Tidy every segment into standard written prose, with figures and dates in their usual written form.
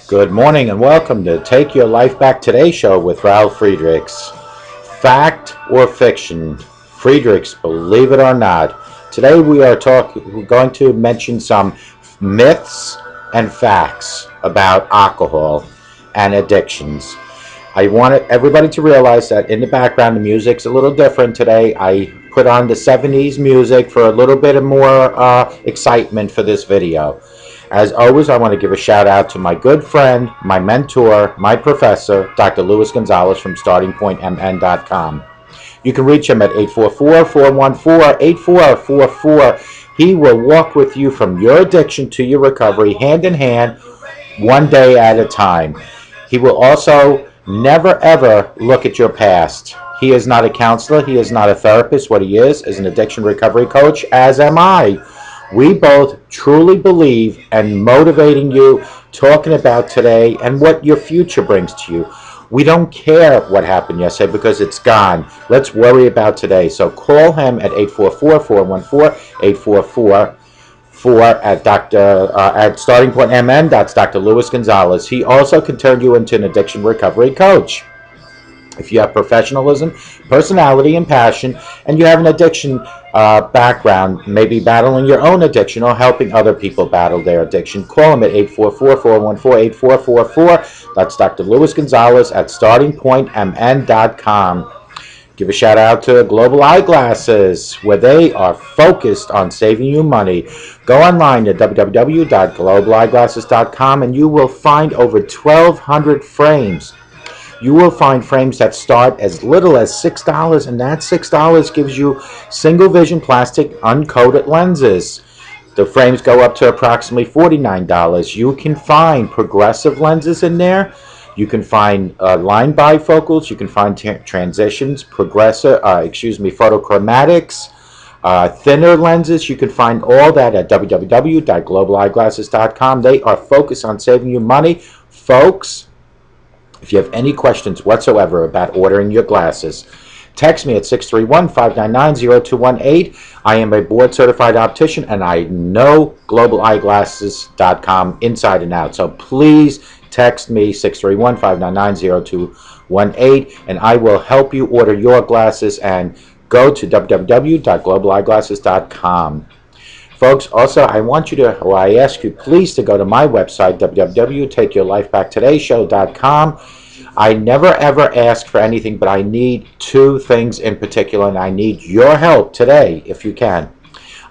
Good morning and welcome to Take Your Life Back Today show with Ralf Friedrichs. Fact or fiction? Friedrichs, believe it or not. Today we're going to mention some myths and facts about alcohol and addictions. I wanted everybody to realize that in the background the music's a little different today. I put on the 70s music for a little bit of more excitement for this video. As always, I want to give a shout out to my good friend, my mentor, my professor, Dr. Luis Gonzalez from StartingPointMN.com. You can reach him at 844-414-8444. He will walk with you from your addiction to your recovery, hand in hand, one day at a time. He will also never ever look at your past. He is not a counselor. He is not a therapist. What he is an addiction recovery coach, as am I. We both truly believe in motivating you, talking about today and what your future brings to you. We don't care what happened yesterday because it's gone. Let's worry about today. So call him at 844-414-8444 at Starting Point MN. That's Dr. Luis Gonzalez. He also can turn you into an addiction recovery coach. If you have professionalism, personality, and passion, and you have an addiction background, maybe battling your own addiction or helping other people battle their addiction, call him at 844-414-8444. That's Dr. Luis Gonzalez at StartingPointMN.com. Give a shout out to Global Eyeglasses, where they are focused on saving you money. Go online to www.globaleyeglasses.com and you will find over 1,200 frames. You will find frames that start as little as $6, and that $6 gives you single vision plastic uncoated lenses. The frames go up to approximately $49. You can find progressive lenses in there. You can find line bifocals. You can find transitions, photochromatics, thinner lenses. You can find all that at www.globaleyeglasses.com. They are focused on saving you money, folks. If you have any questions whatsoever about ordering your glasses, text me at 631-599-0218. I am a board-certified optician, and I know globaleyeglasses.com inside and out. So please text me 631-599-0218, and I will help you order your glasses. And go to www.globaleyeglasses.com. Folks, also, I ask you please to go to my website, www.takeyourlifebacktodayShow.com. I never ever ask for anything, but I need two things in particular, and I need your help today, if you can.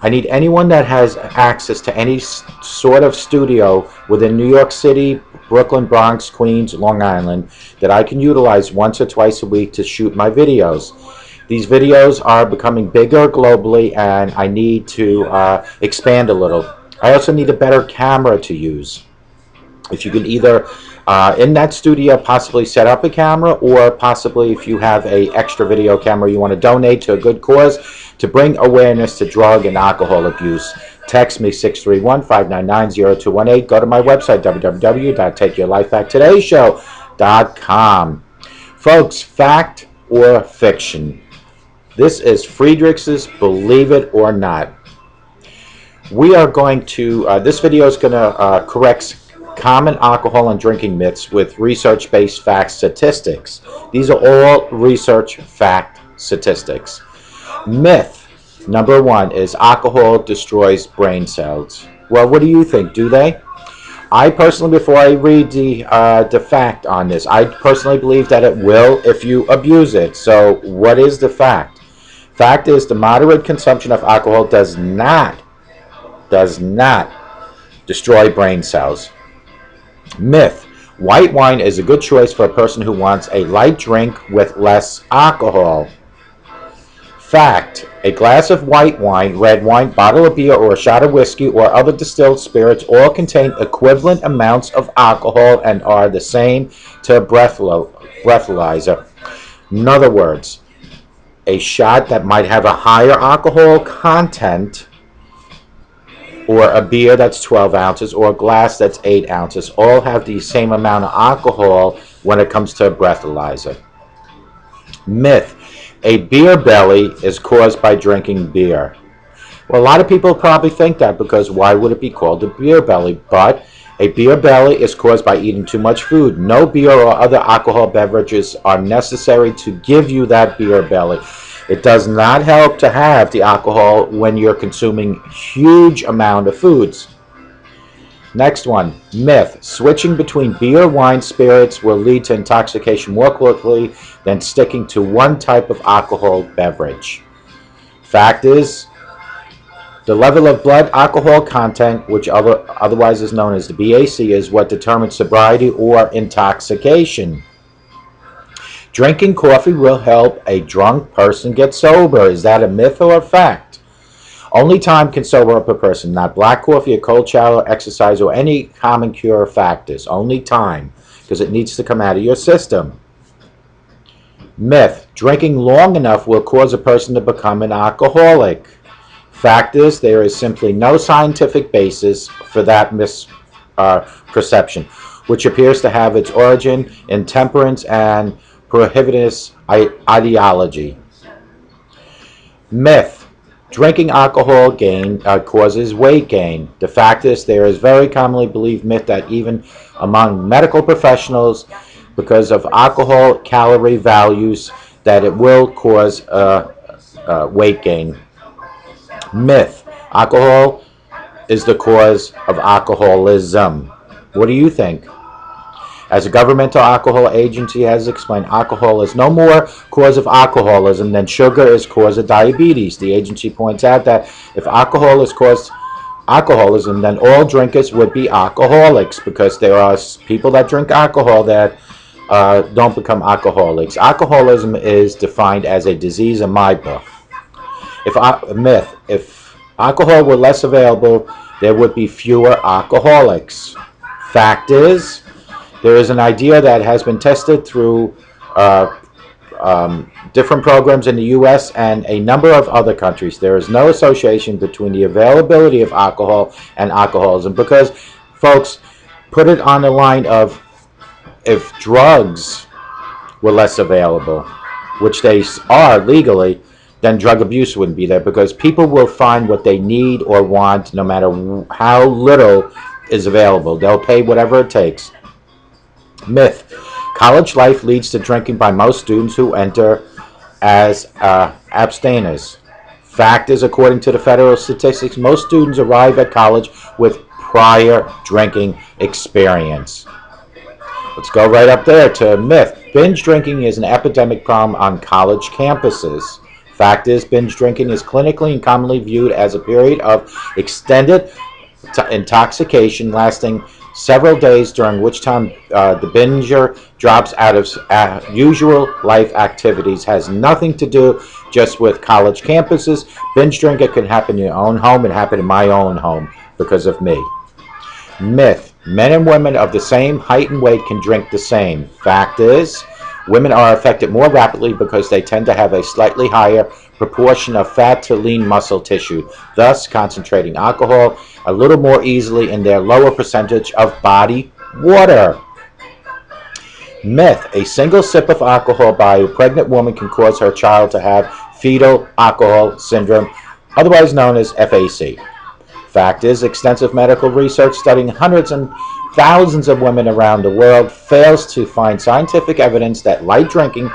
I need anyone that has access to any sort of studio within New York City, Brooklyn, Bronx, Queens, Long Island, that I can utilize once or twice a week to shoot my videos. These videos are becoming bigger globally, and I need to expand a little. I also need a better camera to use. If you can either, in that studio, possibly set up a camera, or possibly if you have an extra video camera you want to donate to a good cause to bring awareness to drug and alcohol abuse, text me 631-599-0218. Go to my website, www.takeyourlifebacktodayShow.com. Folks, fact or fiction? This is Friedrichs' Believe It or Not. We are going to, this video is going to correct common alcohol and drinking myths with research-based fact statistics. These are all research fact statistics. Myth number one is alcohol destroys brain cells. Well, what do you think? Do they? I personally, before I read the fact on this, I personally believe that it will if you abuse it. So what is the fact? Fact is, the moderate consumption of alcohol does not destroy brain cells. Myth: white wine is a good choice for a person who wants a light drink with less alcohol. Fact: a glass of white wine, red wine, bottle of beer, or a shot of whiskey or other distilled spirits all contain equivalent amounts of alcohol and are the same to a breathalyzer. In other words, a shot that might have a higher alcohol content, or a beer that's 12 ounces, or a glass that's 8 ounces, all have the same amount of alcohol when it comes to a breathalyzer. Myth: a beer belly is caused by drinking beer. Well, a lot of people probably think that, because why would it be called a beer belly? But A beer belly is caused by eating too much food. No beer or other alcohol beverages are necessary to give you that beer belly. It does not help to have the alcohol when you're consuming huge amount of foods. Next one, myth. Switching between beer, wine, spirits will lead to intoxication more quickly than sticking to one type of alcohol beverage. Fact is, the level of blood alcohol content, which otherwise is known as the BAC, is what determines sobriety or intoxication. Drinking coffee will help a drunk person get sober. Is that a myth or a fact? Only time can sober up a person, not black coffee, a cold shower, exercise, or any common cure factors. Only time, because it needs to come out of your system. Myth. Drinking long enough will cause a person to become an alcoholic. Fact is, there is simply no scientific basis for that misperception, which appears to have its origin in temperance and prohibitionist ideology. Myth. Drinking alcohol causes weight gain. The fact is, there is very commonly believed myth that even among medical professionals, because of alcohol calorie values, that it will cause weight gain. Myth. Alcohol is the cause of alcoholism. What do you think? As a governmental alcohol agency has explained, alcohol is no more cause of alcoholism than sugar is cause of diabetes. The agency points out that if alcohol is caused alcoholism, then all drinkers would be alcoholics, because there are people that drink alcohol that don't become alcoholics. Alcoholism is defined as a disease in my book. Myth. If alcohol were less available, there would be fewer alcoholics. Fact is, there is an idea that has been tested through different programs in the U.S. and a number of other countries. There is no association between the availability of alcohol and alcoholism, because, folks, put it on the line of, if drugs were less available, which they are legally, then drug abuse wouldn't be there, because people will find what they need or want no matter how little is available. They'll pay whatever it takes. Myth. College life leads to drinking by most students who enter as abstainers. Fact is, according to the federal statistics, most students arrive at college with prior drinking experience. Let's go right up there to myth. Binge drinking is an epidemic problem on college campuses. Fact is, binge drinking is clinically and commonly viewed as a period of extended intoxication lasting several days, during which time the binger drops out of usual life activities. Has nothing to do just with college campuses. Binge drinking can happen in your own home. It happened in my own home because of me. Myth. Men and women of the same height and weight can drink the same. Fact is, women are affected more rapidly because they tend to have a slightly higher proportion of fat to lean muscle tissue, thus concentrating alcohol a little more easily in their lower percentage of body water. Myth. A single sip of alcohol by a pregnant woman can cause her child to have fetal alcohol syndrome, otherwise known as FAC. Fact is, extensive medical research studying hundreds and thousands of women around the world fails to find scientific evidence that light drinking,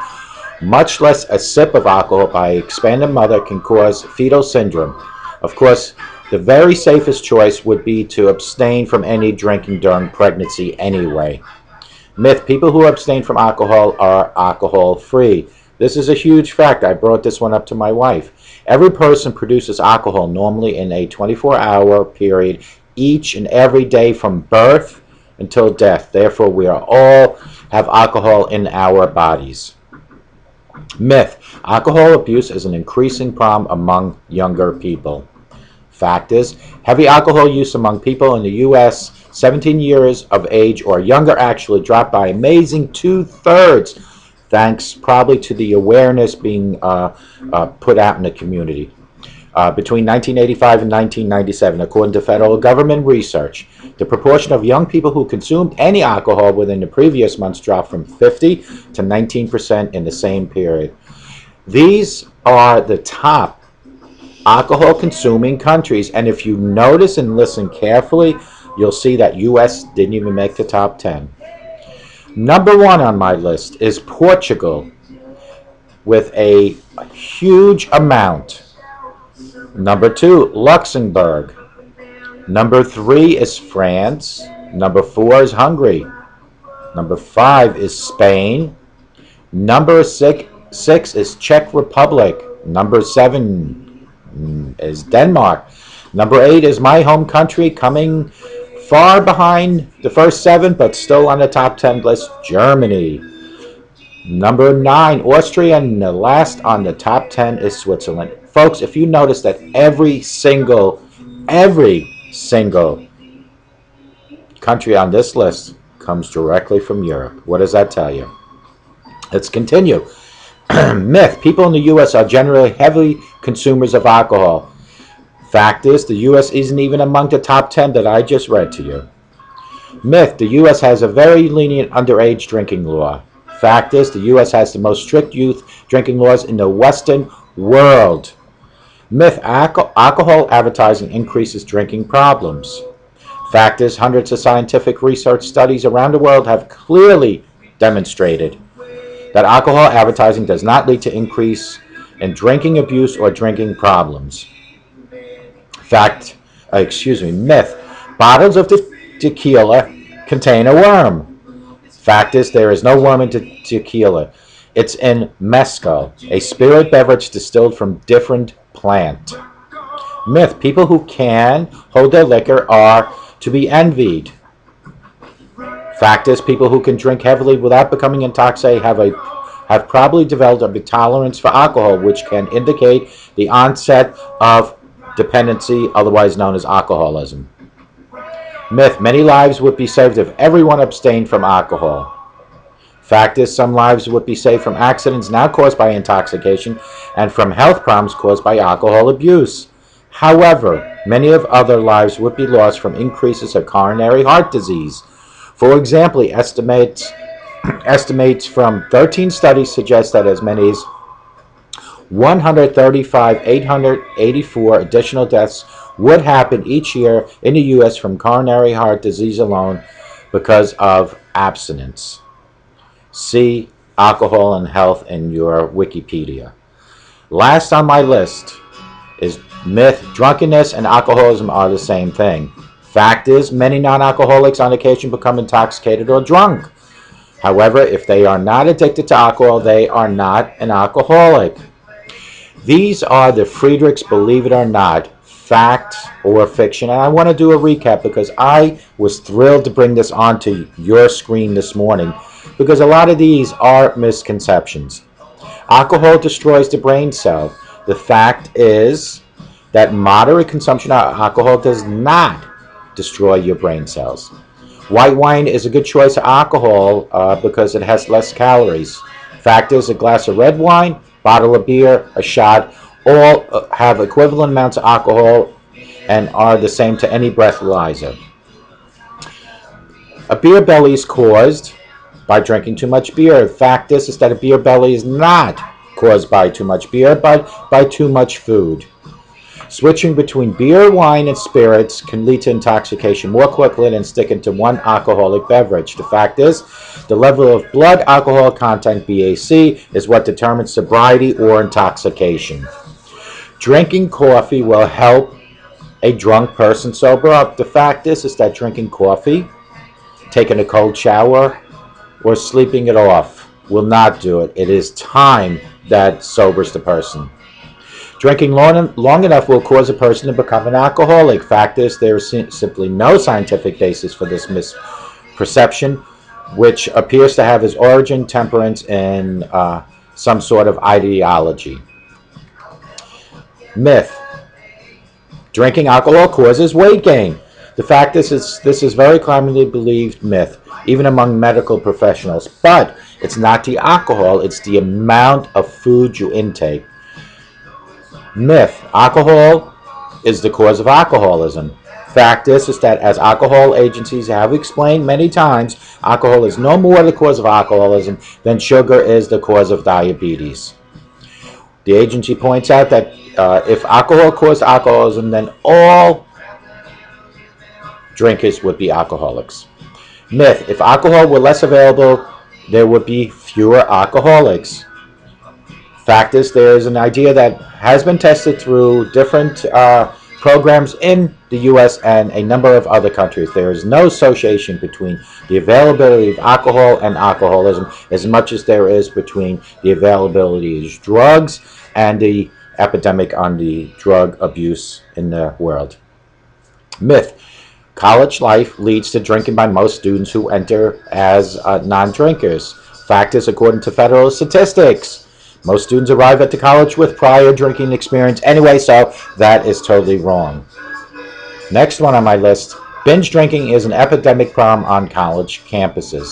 much less a sip of alcohol by an expectant mother, can cause fetal syndrome. Of course, the very safest choice would be to abstain from any drinking during pregnancy anyway. Myth. People who abstain from alcohol are alcohol-free. This is a huge fact. I brought this one up to my wife. Every person produces alcohol normally in a 24-hour period each and every day from birth until death. Therefore, we are all have alcohol in our bodies. Myth. Alcohol abuse is an increasing problem among younger people. Fact is, heavy alcohol use among people in the U.S. 17 years of age or younger actually dropped by amazing 2/3, thanks probably to the awareness being put out in the community. Between 1985 and 1997, according to federal government research, the proportion of young people who consumed any alcohol within the previous months dropped from 50 to 19% in the same period. These are the top alcohol consuming countries, and if you notice and listen carefully, you'll see that U.S. didn't even make the top 10. Number 1 on my list is Portugal with a huge amount. Number 2, Luxembourg. Number 3 is France. Number 4 is Hungary. Number 5 is Spain. Number 6 is Czech Republic. Number 7 is Denmark. Number 8 is my home country, coming far behind the first 7, but still on the top 10 list, Germany. Number 9, Austria, and the last on the top 10 is Switzerland. Folks, if you notice that every single country on this list comes directly from Europe. What does that tell you? Let's continue. Myth: people in the U.S. are generally heavy consumers of alcohol. Fact is, the U.S. isn't even among the top 10 that I just read to you. Myth: the U.S. has a very lenient underage drinking law. Fact is, the U.S. has the most strict youth drinking laws in the Western world. Myth: alcohol advertising increases drinking problems. Fact is, hundreds of scientific research studies around the world have clearly demonstrated that alcohol advertising does not lead to increase in drinking abuse or drinking problems. Myth: bottles of tequila contain a worm. Fact is, there is no worm in tequila. It's in mezcal, a spirit beverage distilled from different plant. Myth: people who can hold their liquor are to be envied. Fact is, people who can drink heavily without becoming intoxicated have probably developed a tolerance for alcohol, which can indicate the onset of dependency, otherwise known as alcoholism. Myth: many lives would be saved if everyone abstained from alcohol. Fact is, some lives would be saved from accidents now caused by intoxication and from health problems caused by alcohol abuse. However, many of other lives would be lost from increases of coronary heart disease. For example, estimates from 13 studies suggest that as many as 135,884 additional deaths would happen each year in the U.S. from coronary heart disease alone because of abstinence. See alcohol and health in your Wikipedia. Last on my list is myth: drunkenness and alcoholism are the same thing. Fact is, many non-alcoholics on occasion become intoxicated or drunk. However, if they are not addicted to alcohol, they are not an alcoholic. These are the Friedrichs, believe it or not, fact or fiction. And I want to do a recap because I was thrilled to bring this onto your screen this morning because a lot of these are misconceptions. Alcohol destroys the brain cell. The fact is that moderate consumption of alcohol does not destroy your brain cells. White wine is a good choice of alcohol because it has less calories. Fact is, a glass of red wine, bottle of beer, a shot, all have equivalent amounts of alcohol and are the same to any breathalyzer. A beer belly is caused by drinking too much beer. The fact is that a beer belly is not caused by too much beer, but by too much food. Switching between beer, wine, and spirits can lead to intoxication more quickly than sticking to one alcoholic beverage. The fact is, the level of blood alcohol content, BAC, is what determines sobriety or intoxication. Drinking coffee will help a drunk person sober up. The fact is that drinking coffee, taking a cold shower, or sleeping it off will not do it. It is time that sobers the person. Drinking long enough will cause a person to become an alcoholic. Fact is, there is simply no scientific basis for this misperception, which appears to have its origin, temperance, in some sort of ideology. Myth: drinking alcohol causes weight gain. The fact is, this is very commonly believed myth, even among medical professionals. But it's not the alcohol, it's the amount of food you intake. Myth: alcohol is the cause of alcoholism. Fact is that, as alcohol agencies have explained many times, alcohol is no more the cause of alcoholism than sugar is the cause of diabetes. The agency points out that if alcohol caused alcoholism, then all drinkers would be alcoholics. Myth: if alcohol were less available, there would be fewer alcoholics. Fact is, there is an idea that has been tested through different programs in the U.S. and a number of other countries. There is no association between the availability of alcohol and alcoholism as much as there is between the availability of drugs and the epidemic on the drug abuse in the world. Myth: college life leads to drinking by most students who enter as non-drinkers. Fact is, according to federal statistics, most students arrive at the college with prior drinking experience anyway, so that is totally wrong. Next one on my list: binge drinking is an epidemic problem on college campuses.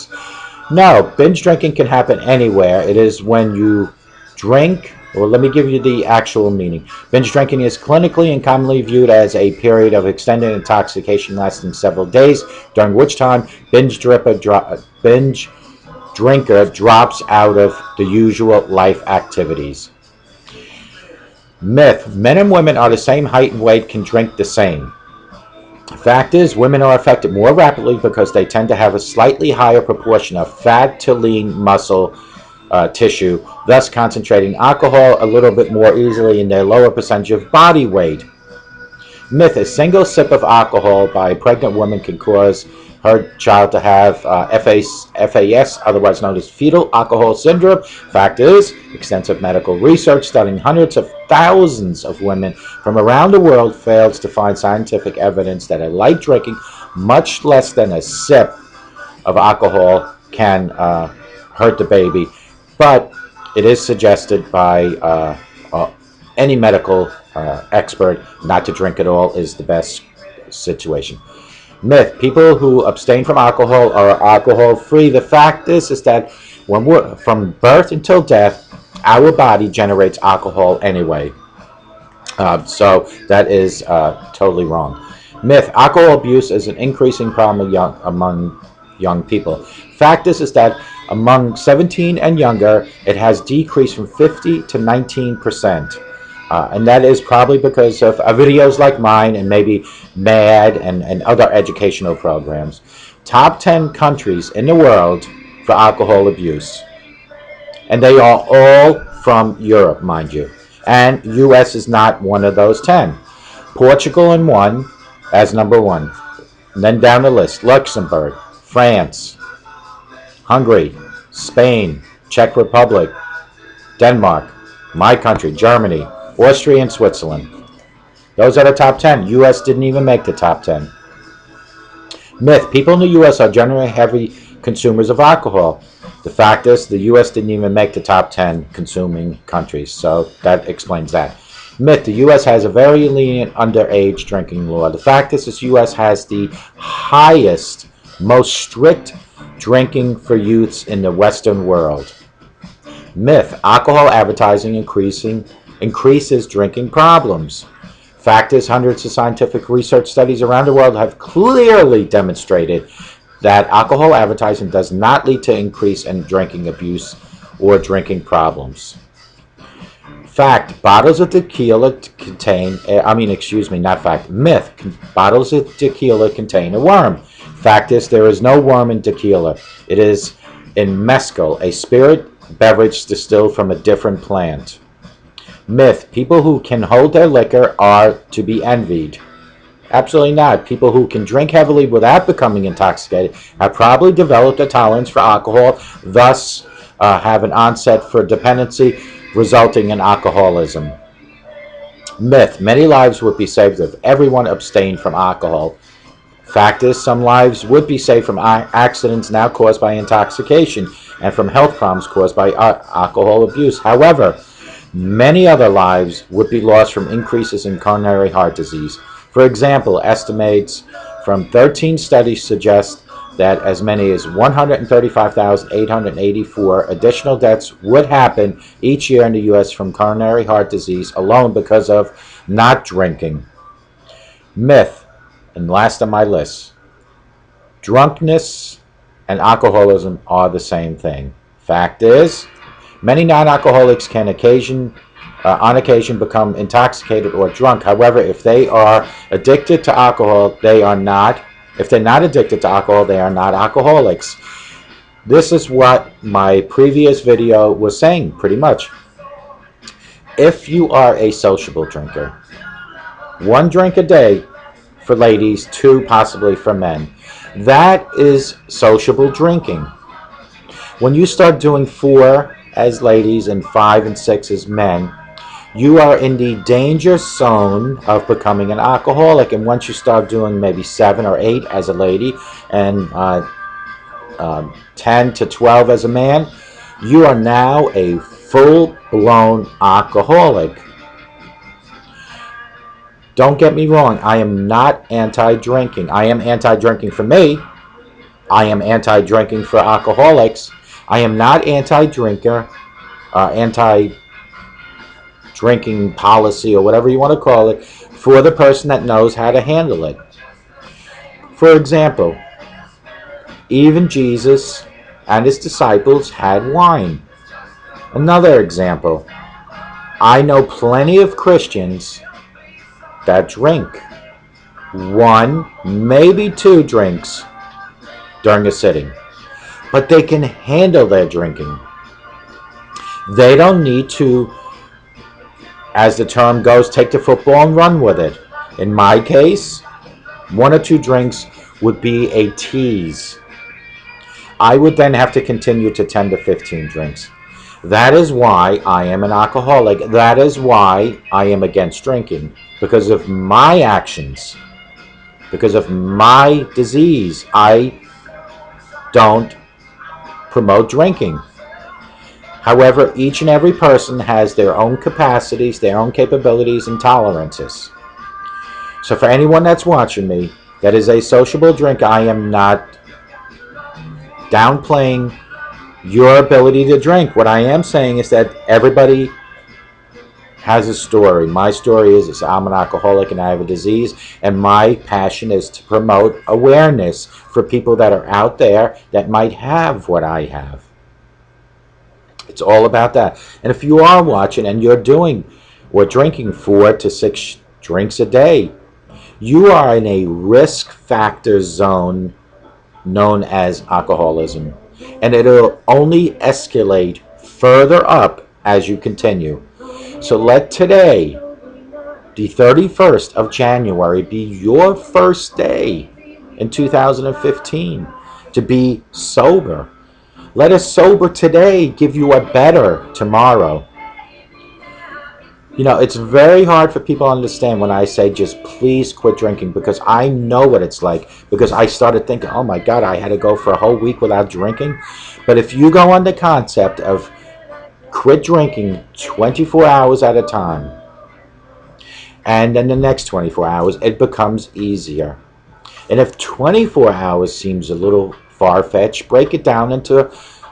No, binge drinking can happen anywhere. It is when you drink. Well, let me give you the actual meaning. Binge drinking is clinically and commonly viewed as a period of extended intoxication lasting several days, during which time binge drinker drops out of the usual life activities. Myth: men and women are the same height and weight, can drink the same. Fact is, women are affected more rapidly because they tend to have a slightly higher proportion of fat to lean muscle tissue, thus concentrating alcohol a little bit more easily in their lower percentage of body weight. Myth: a single sip of alcohol by a pregnant woman can cause her child to have FAS, otherwise known as fetal alcohol syndrome. Fact is, extensive medical research studying hundreds of thousands of women from around the world fails to find scientific evidence that a light drinking, much less than a sip of alcohol, can hurt the baby. But it is suggested by any medical expert not to drink at all is the best situation. Myth: people who abstain from alcohol are alcohol free. The fact is that when we're from birth until death, our body generates alcohol anyway. So that is totally wrong. Myth: alcohol abuse is an increasing problem among young people. Fact is that among 17 and younger, it has decreased from 50 to 19%. And that is probably because of videos like mine and maybe MAD and other educational programs. Top 10 countries in the world for alcohol abuse. And they are all from Europe, mind you. And U.S. is not one of those 10. Portugal in one as number one. And then down the list: Luxembourg, France, Hungary, Spain, Czech Republic, Denmark, my country, Germany, Austria, and Switzerland. Those are the top 10. U.S. didn't even make the top 10. Myth: people in the U.S. are generally heavy consumers of alcohol. The fact is, the U.S. didn't even make the top 10 consuming countries, so that explains that. Myth: the U.S. has a very lenient underage drinking law. The fact is, the U.S. has the highest, most strict drinking for youths in the Western world. Myth: alcohol advertising increases drinking problems. Fact is, hundreds of scientific research studies around the world have clearly demonstrated that alcohol advertising does not lead to increase in drinking abuse or drinking problems. Fact: bottles of tequila contain, myth: bottles of tequila contain a worm. Fact is, there is no worm in tequila. It is in mezcal, a spirit beverage distilled from a different plant. Myth: people who can hold their liquor are to be envied. Absolutely not. People who can drink heavily without becoming intoxicated have probably developed a tolerance for alcohol, thus have an onset for dependency, resulting in alcoholism. Myth: many lives would be saved if everyone abstained from alcohol. Fact is, some lives would be saved from accidents now caused by intoxication and from health problems caused by alcohol abuse. However, many other lives would be lost from increases in coronary heart disease. For example, estimates from 13 studies suggest that as many as 135,884 additional deaths would happen each year in the U.S. from coronary heart disease alone because of not drinking. Myth, and last on my list: drunkenness and alcoholism are the same thing. Fact is, many non-alcoholics can on occasion become intoxicated or drunk. However, if they are addicted to alcohol, they are not If they're not addicted to alcohol, they are not alcoholics. This is what my previous video was saying, pretty much. If you are a sociable drinker, 1 drink a day for ladies, 2 possibly for men, that is sociable drinking. When you start doing 4 as ladies and 5 and 6 as men, you are in the danger zone of becoming an alcoholic. And once you start doing maybe 7 or 8 as a lady and 10 to 12 as a man, you are now a full-blown alcoholic. Don't get me wrong, I am not anti-drinking. I am anti-drinking for me. I am anti-drinking for alcoholics. I am not anti-drinker, anti-drinking policy or whatever you want to call it for the person that knows how to handle it. For example, even Jesus and his disciples had wine. Another example, I know plenty of Christians that drink 1, maybe 2 drinks during a sitting, but they can handle their drinking. They don't need to, as the term goes, take the football and run with it. In my case, 1 or 2 drinks would be a tease. I would then have to continue to 10 to 15 drinks. That is why I am an alcoholic. That is why I am against drinking. Because of my actions, because of my disease, I don't promote drinking. However, each and every person has their own capacities, their own capabilities and tolerances. So for anyone that's watching me that is a sociable drinker, I am not downplaying your ability to drink. What I am saying is that everybody has a story. My story is I'm an alcoholic and I have a disease, and my passion is to promote awareness for people that are out there that might have what I have. It's all about that. And if you are watching and you're doing or drinking 4 to 6 drinks a day, you are in a risk factor zone known as alcoholism, and it'll only escalate further up as you continue. So let today, the 31st of January, be your first day in 2015 to be sober. Let a sober today give you a better tomorrow. You know, it's very hard for people to understand when I say just please quit drinking, because I know what it's like. Because I started thinking, oh my God, I had to go for a whole week without drinking. But if you go on the concept of quit drinking 24 hours at a time, and then the next 24 hours, it becomes easier. And if 24 hours seems a little far-fetched, break it down into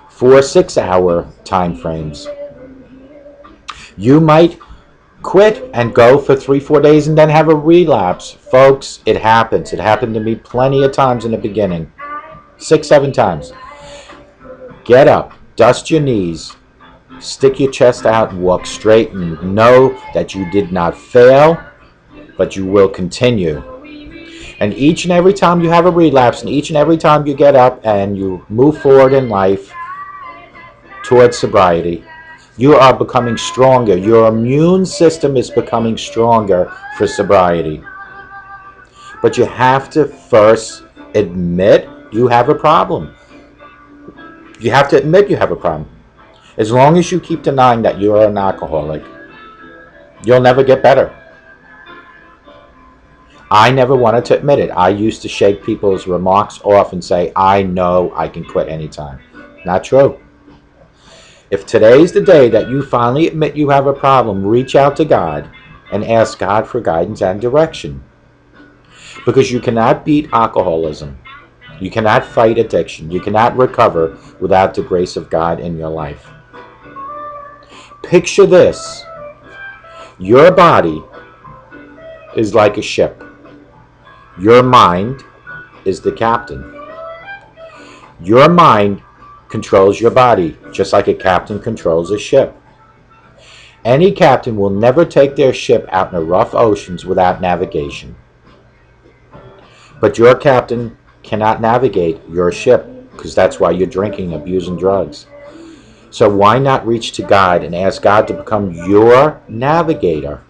4 6-hour time frames. You might quit and go for 3-4 days and then have a relapse. Folks, it happens. It happened to me plenty of times in the beginning. 6-7 times. Get up, dust your knees, stick your chest out and walk straight, and know that you did not fail, but you will continue. And each and every time you have a relapse, and each and every time you get up and you move forward in life towards sobriety, you are becoming stronger. Your immune system is becoming stronger for sobriety. But you have to first admit you have a problem. You have to admit you have a problem. As long as you keep denying that you are an alcoholic, you'll never get better. I never wanted to admit it. I used to shake people's remarks off and say, I know I can quit anytime. Not true. If today's the day that you finally admit you have a problem, reach out to God and ask God for guidance and direction. Because you cannot beat alcoholism. You cannot fight addiction. You cannot recover without the grace of God in your life. Picture this. Your body is like a ship. Your mind is the captain. Your mind controls your body, just like a captain controls a ship. Any captain will never take their ship out in the rough oceans without navigation. But your captain cannot navigate your ship because that's why you're drinking, abusing drugs. So why not reach to God and ask God to become your navigator?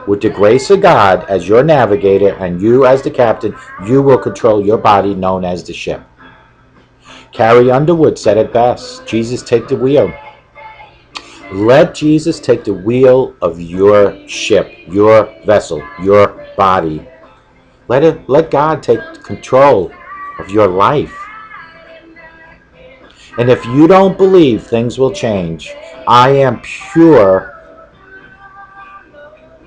With the grace of God as your navigator and you as the captain, you will control your body known as the ship. Carrie Underwood said it best. Jesus, take the wheel. Let Jesus take the wheel of your ship, your vessel, your body. Let God take control of your life. And if you don't believe things will change, I am pure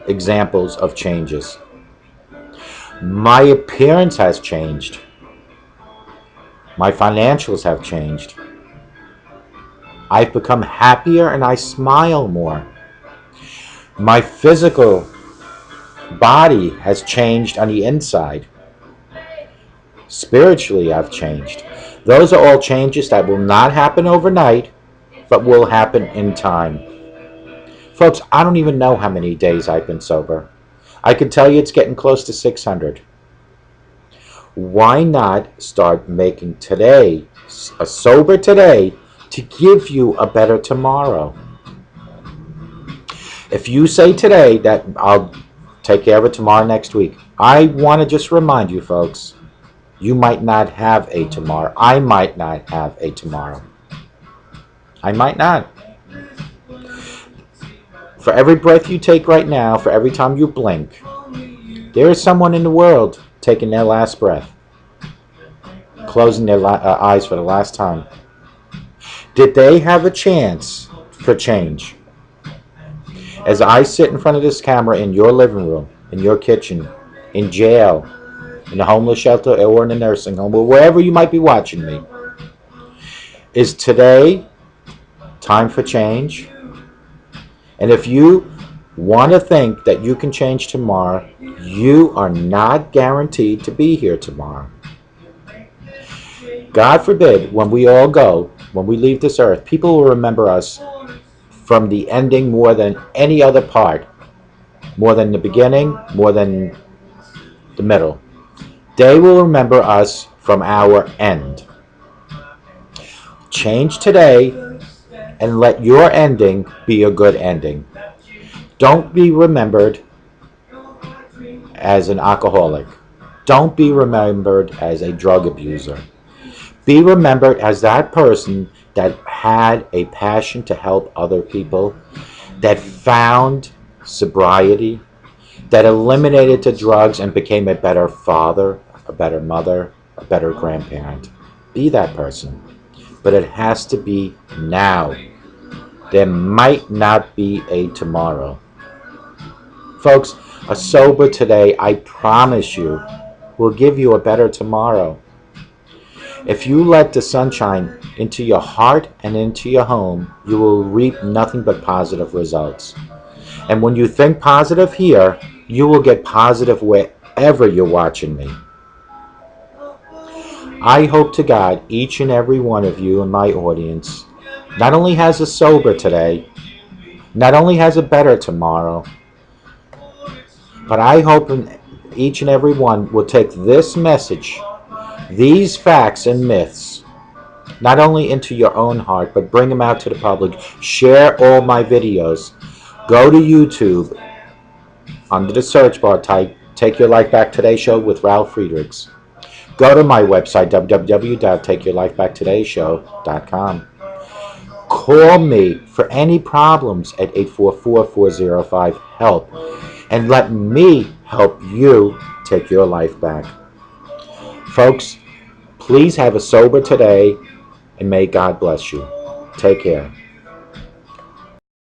examples of changes. My appearance has changed. My financials have changed. I've become happier and I smile more. My physical body has changed on the inside. Spiritually, I've changed. Those are all changes that will not happen overnight, but will happen in time. Folks, I don't even know how many days I've been sober. I can tell you it's getting close to 600. Why not start making today, a sober today, to give you a better tomorrow? If you say today that I'll take care of it tomorrow next week, I want to just remind you folks, you might not have a tomorrow. I might not have a tomorrow. I might not. For every breath you take right now, for every time you blink, there is someone in the world taking their last breath, closing their eyes for the last time. Did they have a chance for change? As I sit in front of this camera in your living room, in your kitchen, in jail, in a homeless shelter, or in a nursing home, or wherever you might be watching me, is today time for change? And if you want to think that you can change tomorrow, you are not guaranteed to be here tomorrow. God forbid, when we all go, when we leave this earth, people will remember us from the ending more than any other part, more than the beginning, more than the middle. They will remember us from our end. Change today and let your ending be a good ending. Don't be remembered as an alcoholic. Don't be remembered as a drug abuser. Be remembered as that person that had a passion to help other people, that found sobriety, that eliminated the drugs and became a better father, a better mother, a better grandparent. Be that person. But it has to be now. There might not be a tomorrow. Folks, a sober today, I promise you, will give you a better tomorrow. If you let the sunshine into your heart and into your home, you will reap nothing but positive results. And when you think positive here, you will get positive wherever you're watching me. I hope to God each and every one of you in my audience not only has a sober today, not only has a better tomorrow, but I hope each and every one will take this message, these facts and myths, not only into your own heart, but bring them out to the public. Share all my videos. Go to YouTube. Under the search bar, type Take Your Life Back Today Show with Ralf Friedrichs. Go to my website, www.takeyourlifebacktodayshow.com. Call me for any problems at 844-405-HELP and let me help you take your life back. Folks, please have a sober today and may God bless you. Take care.